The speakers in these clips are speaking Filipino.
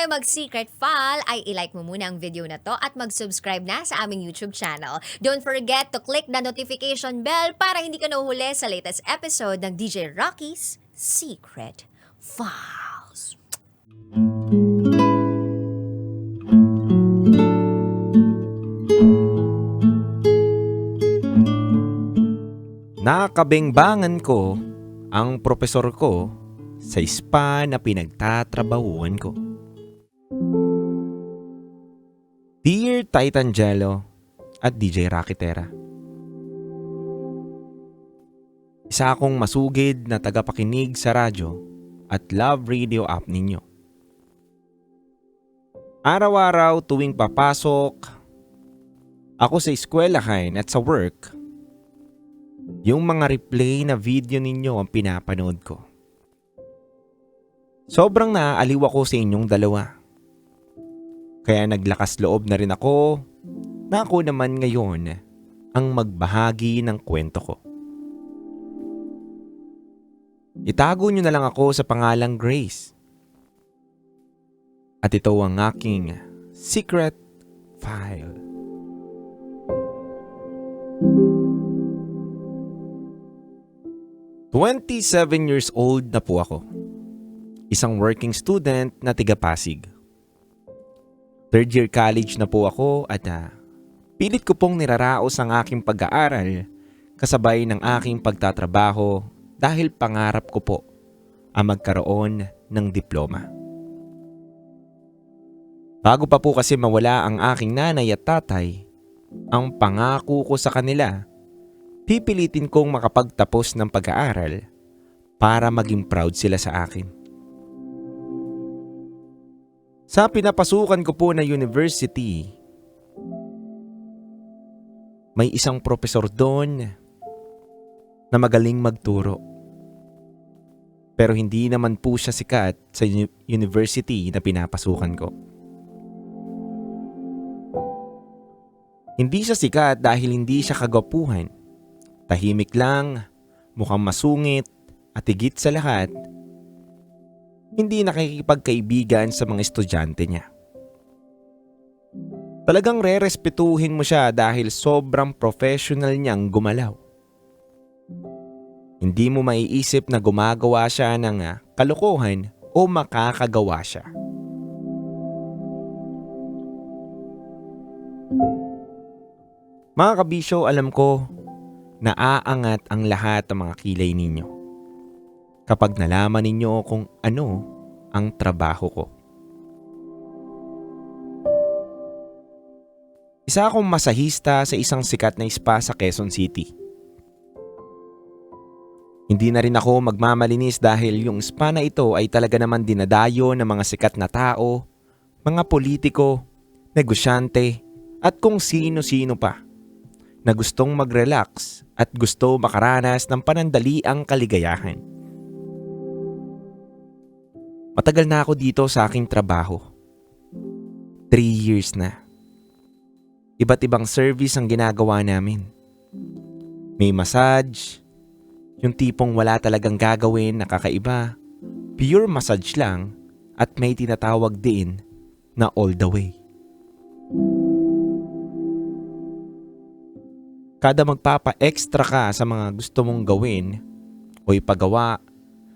mag-secret file ay ilike mo muna ang video na to at mag-subscribe na sa aming YouTube channel. Don't forget to click the notification bell para hindi ka nahuhuli sa latest episode ng DJ Rocky's Secret Files. Nakabengbangan ko ang propesor ko sa spa na pinagtatrabahuan ko. Dear Titangelo at DJ Rakitera, isa akong masugid na tagapakinig sa radyo at love radio app ninyo. Araw-araw tuwing papasok ako sa eskwelahan at sa work, yung mga replay na video ninyo ang pinapanood ko. Sobrang naaaliw ako sa inyong dalawa. Kaya naglakas loob na rin ako na ako naman ngayon ang magbahagi ng kwento ko. Itago nyo na lang ako sa pangalang Grace. At ito ang aking secret file. "27 years old na po ako. Isang working student na tiga Pasig. Third year college na po ako at pilit ko pong niraraos ang aking pag-aaral kasabay ng aking pagtatrabaho dahil pangarap ko po ang magkaroon ng diploma. Bago pa po kasi mawala ang aking nanay at tatay, ang pangako ko sa kanila, pipilitin kong makapagtapos ng pag-aaral para maging proud sila sa akin. Sa pinapasukan ko po na university, may isang propesor doon na magaling magturo. Pero hindi naman po siya sikat sa university na pinapasukan ko. Hindi siya sikat dahil hindi siya kagwapuhan. Tahimik lang, mukhang masungit, at higit sa lahat, hindi nakikipagkaibigan sa mga estudyante niya. Talagang rerespetuhin mo siya dahil sobrang professional niyang gumalaw. Hindi mo maiisip na gumagawa siya ng kalokohan o makakagawa siya. Mga kabisyo, alam ko na aangat ang lahat ng mga kilay ninyo kapag nalaman ninyo kung ano ang trabaho ko. Isa akong masahista sa isang sikat na spa sa Quezon City. Hindi na rin ako magmamalinis dahil yung spa na ito ay talaga naman dinadayo ng mga sikat na tao, mga politiko, negosyante at kung sino-sino pa na gustong mag-relax at gusto makaranas ng panandaliang kaligayahan. Matagal na ako dito sa aking trabaho. 3 years na. Iba't ibang service ang ginagawa namin. May massage, yung tipong wala talagang gagawin na kakaiba, pure massage lang, at may tinatawag din na all the way. Kada magpapa-extra ka sa mga gusto mong gawin o ipagawa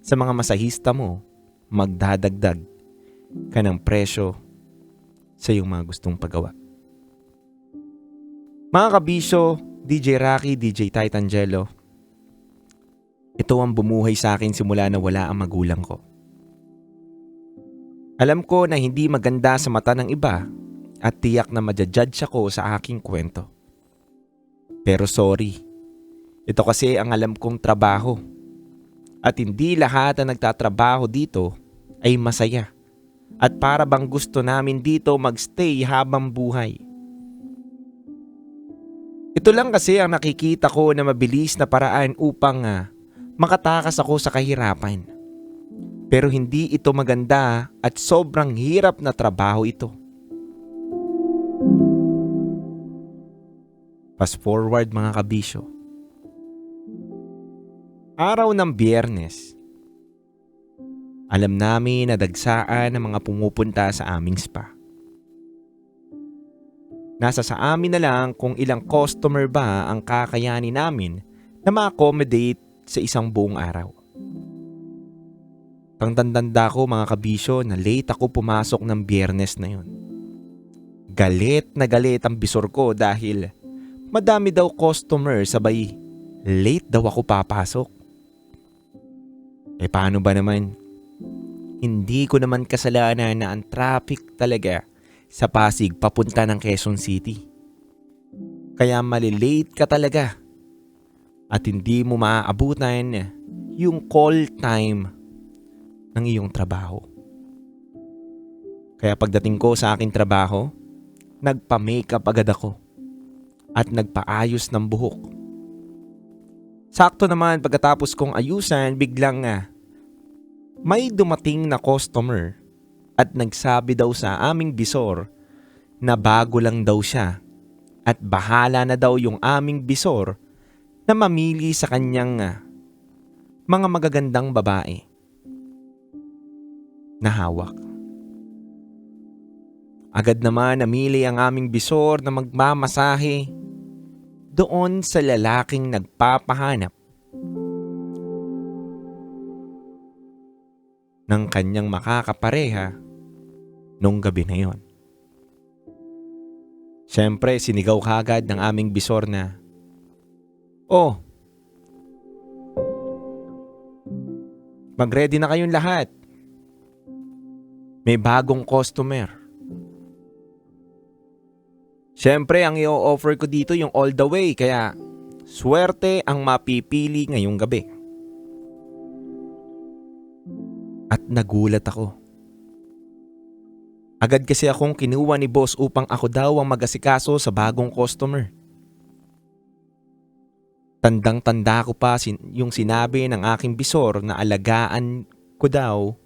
sa mga masahista mo, magdadagdag ka ng presyo sa iyong mga gustong pagawa. Mga kabisyo, DJ Rocky, DJ Titangelo, ito ang bumuhay sa akin simula na wala ang magulang ko. Alam ko na hindi maganda sa mata ng iba at tiyak na madjudge ako sa aking kwento. Pero sorry, ito kasi ang alam kong trabaho. At hindi lahat na nagtatrabaho dito ay masaya. At para bang gusto namin dito magstay habang buhay. Ito lang kasi ang nakikita ko na mabilis na paraan upang makatakas ako sa kahirapan. Pero hindi ito maganda at sobrang hirap na trabaho ito. Fast forward mga kabisyo. Araw ng Biyernes. Alam namin na dagsaan ng mga pumupunta sa aming spa. Nasa sa amin na lang kung ilang customer ba ang kakayanin namin na ma-accommodate sa isang buong araw. Tandang-tanda ko mga kabisyo na late ako pumasok ng Biyernes na yun. Galit na galit ang bisor ko dahil madami daw customer sabay late daw ako papasok. Paano ba naman? Hindi ko naman kasalanan na ang traffic talaga sa Pasig papunta ng Quezon City. Kaya malilate ka talaga at hindi mo maaabutan yung call time ng iyong trabaho. Kaya pagdating ko sa aking trabaho, nagpa-makeup agad ako at nagpaayos ng buhok. Sakto naman pagkatapos kong ayusan, biglang may dumating na customer at nagsabi daw sa aming bisor na bago lang daw siya at bahala na daw yung aming bisor na mamili sa kanyang mga magagandang babae na hawak. Agad naman namili ang aming bisor na magmamasahe doon sa lalaking nagpapahanap ng kanyang makakapareha nung gabi na yon. Siyempre, sinigaw kagad ng aming bisor na, "Oh, mag-ready na kayong lahat. May bagong customer." Siyempre, ang i-offer ko dito yung all the way, kaya swerte ang mapipili ngayong gabi. At nagulat ako. Agad kasi akong kinuha ni boss upang ako daw ang mag-asikaso sa bagong customer. Tandang-tanda ko pa yung sinabi ng aking bisor na alagaan ko daw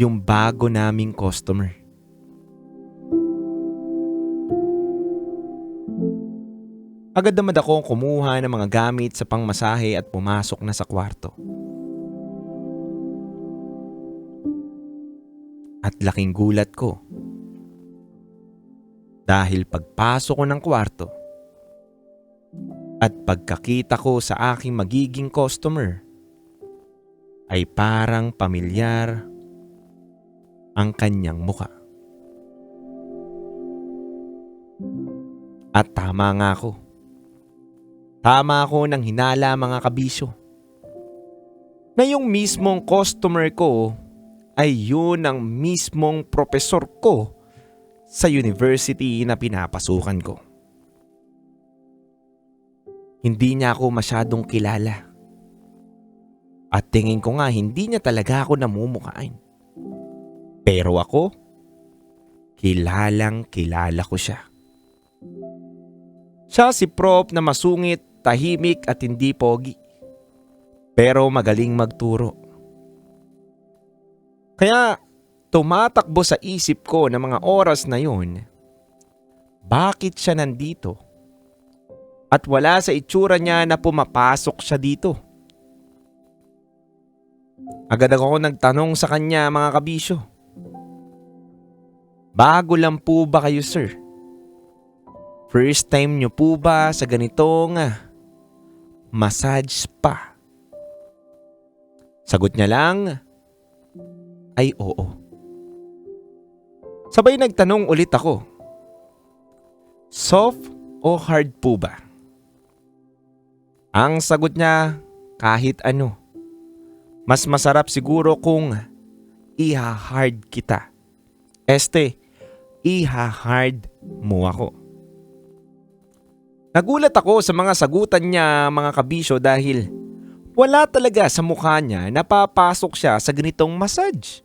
yung bago naming customer. Agad naman akong kumuha ng mga gamit sa pangmasahe at pumasok na sa kwarto. At laking gulat ko. Dahil pagpasok ko ng kwarto at pagkakita ko sa aking magiging customer, ay parang pamilyar ang kanyang muka. At tama nga ako. Tama ako nang hinala mga kabisyo. Na yung mismong customer ko ay yun ang mismong profesor ko sa university na pinapasukan ko. Hindi niya ako masyadong kilala. At tingin ko nga hindi niya talaga ako namumukaan. Pero ako, kilalang kilala ko siya. Siya si Prof na masungit, tahimik at hindi pogi. Pero magaling magturo. Kaya tumatakbo sa isip ko ng mga oras na yun, bakit siya nandito? At wala sa itsura niya na pumapasok siya dito. Agad ako nagtanong sa kanya mga kabisyo. Bago lang po ba kayo, sir? First time niyo po ba sa ganitong massage spa? Sagot niya lang ay oo. Sabay nagtanong ulit ako. Soft o hard po ba? Ang sagot niya kahit ano. Mas masarap siguro kung iha-hard kita. Iha-hard mo ako. Nagulat ako sa mga sagutan niya mga kabisyo dahil wala talaga sa mukha niya na papasok siya sa ganitong massage.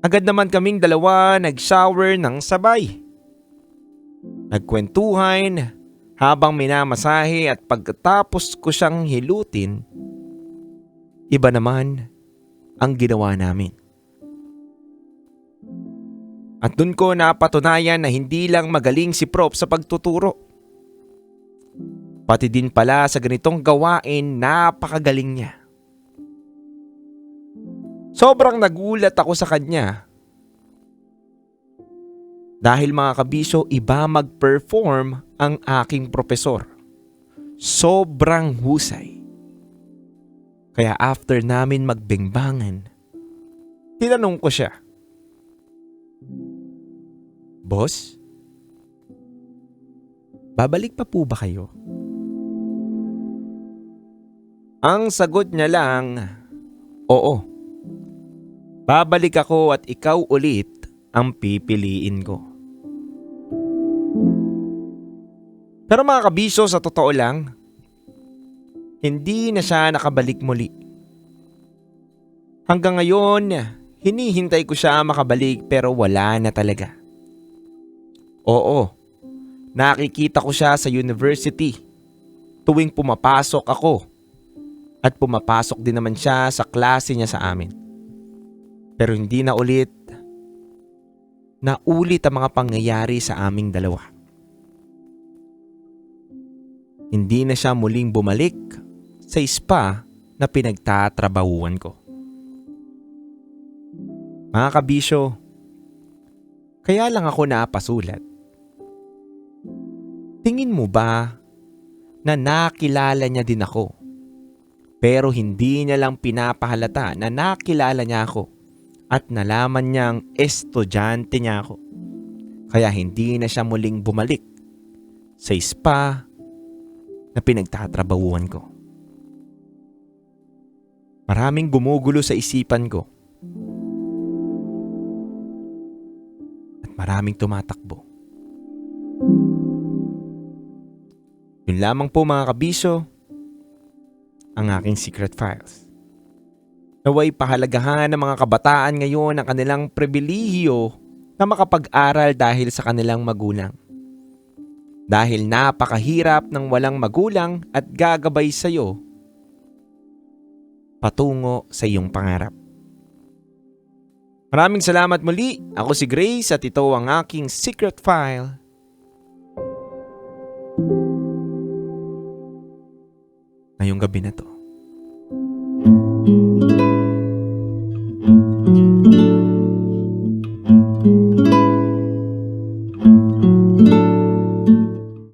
Agad naman kaming dalawa nag-shower ng sabay. Nagkwentuhan habang minamasahe at pagkatapos ko siyang hilutin, iba naman ang ginawa namin. At dun ko napatunayan na hindi lang magaling si Prof sa pagtuturo. Pati din pala sa ganitong gawain napakagaling niya. Sobrang nagulat ako sa kanya. Dahil mga kabisyo, iba mag-perform ang aking propesor. Sobrang husay. Kaya after namin magbingbangan, tinanong ko siya, "Boss, babalik pa po ba kayo?" Ang sagot niya lang, "Oo, babalik ako at ikaw ulit ang pipiliin ko." Pero mga kabisyo, sa totoo lang, hindi na siya nakabalik muli. Hanggang ngayon, hinihintay ko siya makabalik pero wala na talaga. Oo, nakikita ko siya sa university tuwing pumapasok ako at pumapasok din naman siya sa klase niya sa amin. Pero hindi na ulit ang mga pangyayari sa aming dalawa. Hindi na siya muling bumalik sa spa na pinagtatrabahuan ko. Mga kabisyo, kaya lang ako napasulat. Tingin mo ba na nakilala niya din ako? Pero hindi niya lang pinapahalata na nakilala niya ako at nalaman niyang estudyante niya ako. Kaya hindi na siya muling bumalik sa spa na pinagtatrabahuan ko. Maraming gumugulo sa isipan ko. At maraming tumatakbo. Yun lamang po mga kabisyo, ang aking secret files. Naway pahalagahan ng mga kabataan ngayon ang kanilang pribilehiyo na makapag-aral dahil sa kanilang magulang. Dahil napakahirap ng walang magulang at gagabay sa iyo patungo sa iyong pangarap. Maraming salamat muli. Ako si Grace at ito ang aking secret file. Ngayong gabi na to.